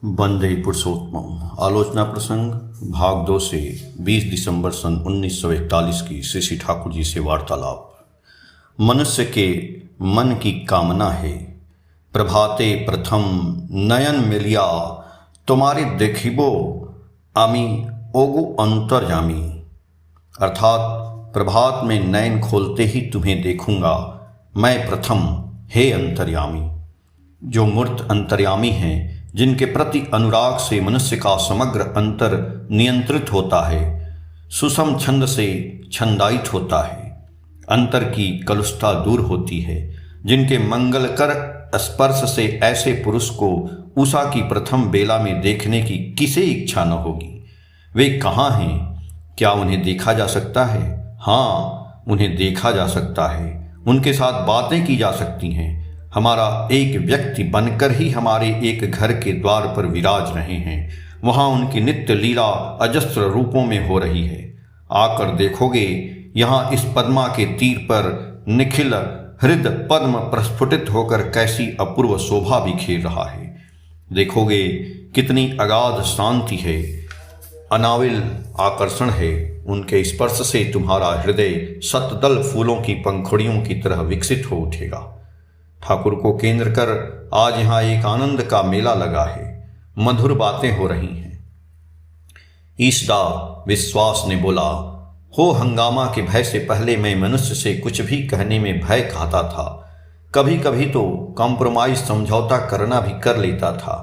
वंदे पुरुषोत्तम। आलोचना प्रसंग भाग 2 से 20 दिसंबर सन 1941 की श्री ठाकुर जी से वार्तालाप। मनुष्य के मन की कामना है, प्रभाते प्रथम नयन मिलिया तुम्हारी देखिबो आमी ओगु अंतर्यामी। अर्थात प्रभात में नयन खोलते ही तुम्हें देखूंगा मैं प्रथम, हे अंतर्यामी। जो मूर्त अंतर्यामी हैं, जिनके प्रति अनुराग से मनुष्य का समग्र अंतर नियंत्रित होता है, सुषम छंद से छंदायित होता है, अंतर की कलुषता दूर होती है, जिनके मंगलकर स्पर्श से ऐसे पुरुष को उषा की प्रथम बेला में देखने की किसे इच्छा न होगी। वे कहाँ हैं? क्या उन्हें देखा जा सकता है? हाँ, उन्हें देखा जा सकता है, उनके साथ बातें की जा सकती हैं। हमारा एक व्यक्ति बनकर ही हमारे एक घर के द्वार पर विराज रहे हैं। वहाँ उनकी नित्य लीला अजस्र रूपों में हो रही है। आकर देखोगे, यहाँ इस पद्मा के तीर पर निखिल हृद पद्म प्रस्फुटित होकर कैसी अपूर्व शोभा बिखेर रहा है। देखोगे कितनी अगाध शांति है, अनाविल आकर्षण है। उनके स्पर्श से तुम्हारा हृदय शतदल फूलों की पंखुड़ियों की तरह विकसित हो उठेगा। ठाकुर को केंद्र कर आज यहाँ एक आनंद का मेला लगा है, मधुर बातें हो रही हैं। ईशदा विश्वास ने बोला, हो हंगामा के भय से पहले मैं मनुष्य से कुछ भी कहने में भय खाता था। कभी कभी तो कॉम्प्रोमाइज समझौता करना भी कर लेता था।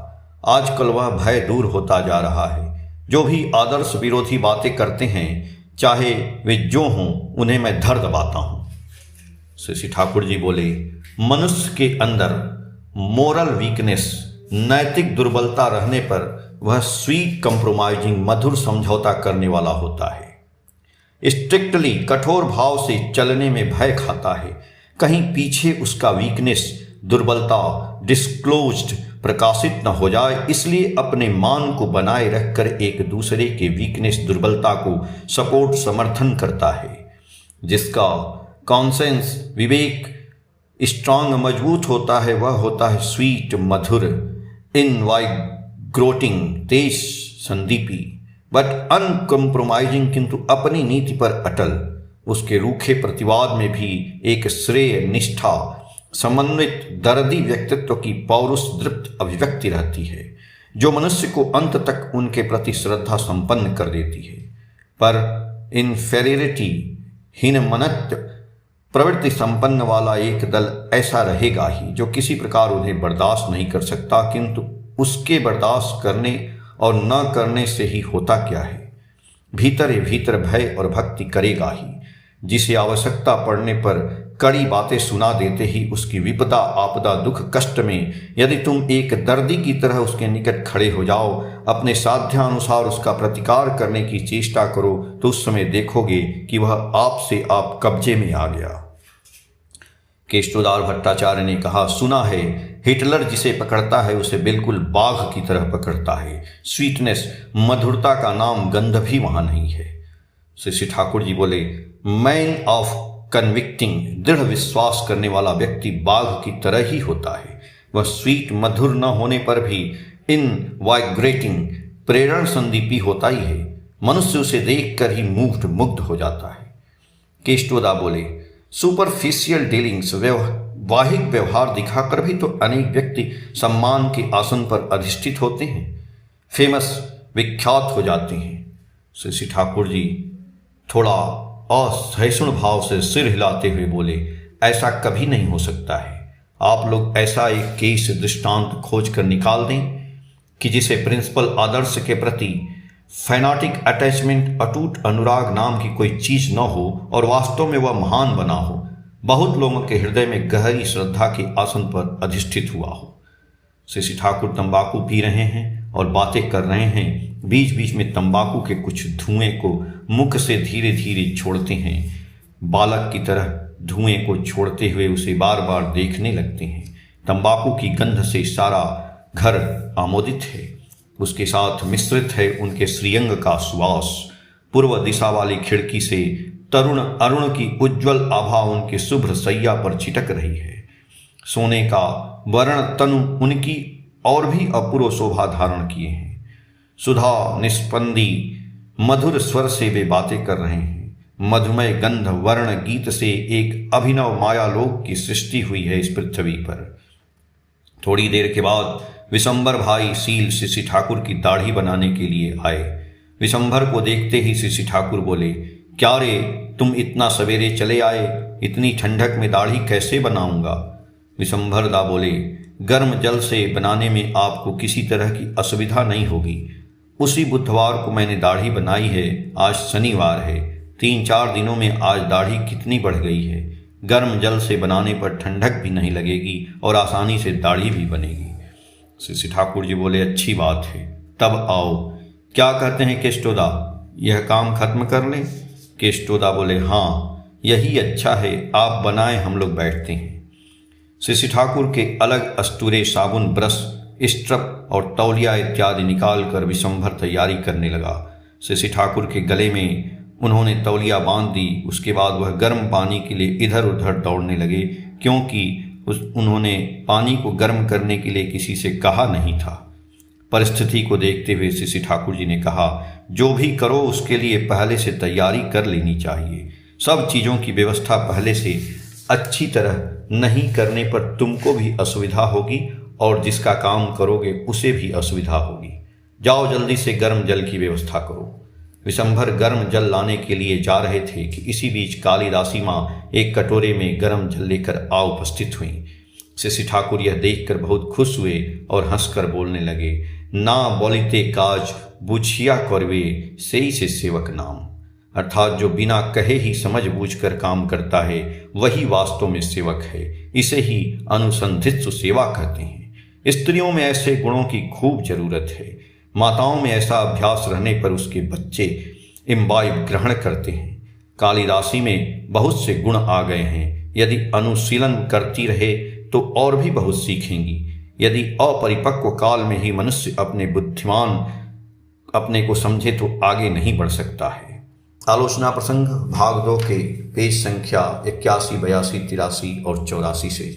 आजकल वह भय दूर होता जा रहा है। जो भी आदर्श विरोधी बातें करते हैं, चाहे वे जो हों, उन्हें मैं धर दबाता हूँ। श्री ठाकुर जी बोले, मनुष्य के अंदर मोरल वीकनेस, नैतिक दुर्बलता रहने पर वह स्वीट कंप्रोमाइजिंग, मधुर समझौता करने वाला होता है। स्ट्रिक्टली कठोर भाव से चलने में भय खाता है। कहीं पीछे उसका वीकनेस, दुर्बलता डिस्क्लोज्ड, प्रकाशित न हो जाए, इसलिए अपने मान को बनाए रखकर एक दूसरे के वीकनेस, दुर्बलता को सपोर्ट, समर्थन करता है। जिसका कॉन्सेंस, विवेक स्ट्रांग, मजबूत होता है, वह होता है स्वीट, मधुर, इनवाइग्रेटिंग, तेज संदीपी, बट अनकम्प्रोमाइजिंग, किंतु अपनी नीति पर अटल। उसके रूखे प्रतिवाद में भी एक श्रेय, निष्ठा, समन्वित, दर्दी व्यक्तित्व की पौरुष दृप्त अभिव्यक्ति रहती है, जो मनुष्य को अंत तक उनके प्रति श्रद्धा संपन्न कर देती है। पर इन्फेरियरिटी, हीनमनत्व प्रवृत्ति संपन्न वाला एक दल ऐसा रहेगा ही, जो किसी प्रकार उन्हें बर्दाश्त नहीं कर सकता। किंतु उसके बर्दाश्त करने और न करने से ही होता क्या है? भीतर ही भीतर भय और भक्ति करेगा ही, जिसे आवश्यकता पड़ने पर कड़ी बातें सुना देते ही उसकी विपदा, आपदा, दुख, कष्ट में यदि तुम एक दर्दी की तरह उसके निकट खड़े हो जाओ, अपने साध्यानुसार उसका प्रतिकार करने की चेष्टा करो, तो उस समय देखोगे कि वह आपसे आप कब्जे में आ गया। केशवदार भट्टाचार्य ने कहा, सुना है हिटलर जिसे पकड़ता है उसे बिल्कुल बाघ की तरह पकड़ता है। स्वीटनेस, मधुरता का नाम गंध भी वहां नहीं है। श्री ठाकुर जी बोले, मैन ऑफ कन्विक्टिंग, दृढ़ विश्वास करने वाला व्यक्ति बाघ की तरह ही होता है। वह स्वीट, मधुर न होने पर भी इनवाइग्रेटिंग, प्रेरण संदीपी होता ही है। मनुष्य उसे देखकर ही मुग्ध हो जाता है। केष्टोदा बोले, सुपरफिशियल डीलिंग्स, वैवाहिक व्यवहार दिखाकर भी तो अनेक व्यक्ति सम्मान के आसन पर अधिष्ठित होते हैं, फेमस, विख्यात हो जाते हैं। श्री ठाकुर जी थोड़ा असहिष्णु भाव से सिर हिलाते हुए बोले, ऐसा कभी नहीं हो सकता है। आप लोग ऐसा एक केस दृष्टांत खोज कर निकाल दें कि जिसे प्रिंसिपल आदर्श के प्रति फैनाटिक अटैचमेंट, अटूट अनुराग नाम की कोई चीज न हो और वास्तव में वह महान बना हो, बहुत लोगों के हृदय में गहरी श्रद्धा के आसन पर अधिष्ठित हुआ हो। श्री ठाकुर तंबाकू पी रहे हैं और बातें कर रहे हैं। बीच बीच में तंबाकू के कुछ धुएं को मुख से धीरे धीरे छोड़ते हैं। बालक की तरह धुएं को छोड़ते हुए उसे बार बार देखने लगते हैं। तंबाकू की गंध से सारा घर आमोदित है। उसके साथ मिश्रित है उनके श्रीअंग का सुवास। पूर्व दिशा वाली खिड़की से तरुण अरुण की उज्ज्वल आभा उनके शुभ्र सैया पर छिटक रही है। सोने का वर्ण तनु उनकी और भी अपूर्व शोभा धारण किए हैं। सुधा निस्पंदी मधुर स्वर से वे बातें कर रहे हैं। मधुमय गंध वर्ण गीत से एक अभिनव मायालोक की सृष्टि हुई है इस पृथ्वी पर। थोड़ी देर के बाद विशंभर भाई सील शिशि ठाकुर की दाढ़ी बनाने के लिए आए। विशंभर को देखते ही शिशि ठाकुर बोले, क्या रे, तुम इतना सवेरे चले आए, इतनी ठंडक में दाढ़ी कैसे बनाऊंगा? विशंभर दा बोले, गर्म जल से बनाने में आपको किसी तरह की असुविधा नहीं होगी। उसी बुधवार को मैंने दाढ़ी बनाई है, आज शनिवार है। 3-4 दिनों में आज दाढ़ी कितनी बढ़ गई है। गर्म जल से बनाने पर ठंडक भी नहीं लगेगी और आसानी से दाढ़ी भी बनेगी। शिशि ठाकुर जी बोले, अच्छी बात है, तब आओ। क्या कहते हैं केष्टोदा, यह काम खत्म कर लें? केष्टोदा बोले, हाँ यही अच्छा है, आप बनाएं, हम लोग बैठते हैं। शिशि ठाकुर के अलग अस्तूरे, साबुन, ब्रश, स्ट्रप और तौलिया इत्यादि निकाल कर विशंभर तैयारी करने लगा। शिशि ठाकुर के गले में उन्होंने तौलिया बांध दी। उसके बाद वह गर्म पानी के लिए इधर उधर दौड़ने लगे, क्योंकि उन्होंने पानी को गर्म करने के लिए किसी से कहा नहीं था। परिस्थिति को देखते हुए शिशि ठाकुर जी ने कहा, जो भी करो उसके लिए पहले से तैयारी कर लेनी चाहिए। सब चीज़ों की व्यवस्था पहले से अच्छी तरह नहीं करने पर तुमको भी असुविधा होगी और जिसका काम करोगे उसे भी असुविधा होगी। जाओ जल्दी से गर्म जल की व्यवस्था करो। विशंभर गर्म जल लाने के लिए जा रहे थे कि इसी बीच कालिदासी माँ एक कटोरे में गर्म जल लेकर आ उपस्थित हुई। शिशि ठाकुर यह देखकर बहुत खुश हुए और हंसकर बोलने लगे, ना बोलिते काज बुझिया करवे सेई से सेवक नाम। अर्थात जो बिना कहे ही समझ बूझकर काम करता है वही वास्तव में सेवक है। इसे ही अनुसंधित्सु सेवा कहते हैं। स्त्रियों में ऐसे गुणों की खूब जरूरत है। माताओं में ऐसा अभ्यास रहने पर उसके बच्चे इम्बाइब ग्रहण करते हैं। कालिदासी में बहुत से गुण आ गए हैं। यदि अनुशीलन करती रहे तो और भी बहुत सीखेंगी। यदि अपरिपक्व काल में ही मनुष्य अपने को समझे तो आगे नहीं बढ़ सकता है। आलोचना प्रसंग भाग 2 के पेज संख्या 81, 82, 83 और 84 से।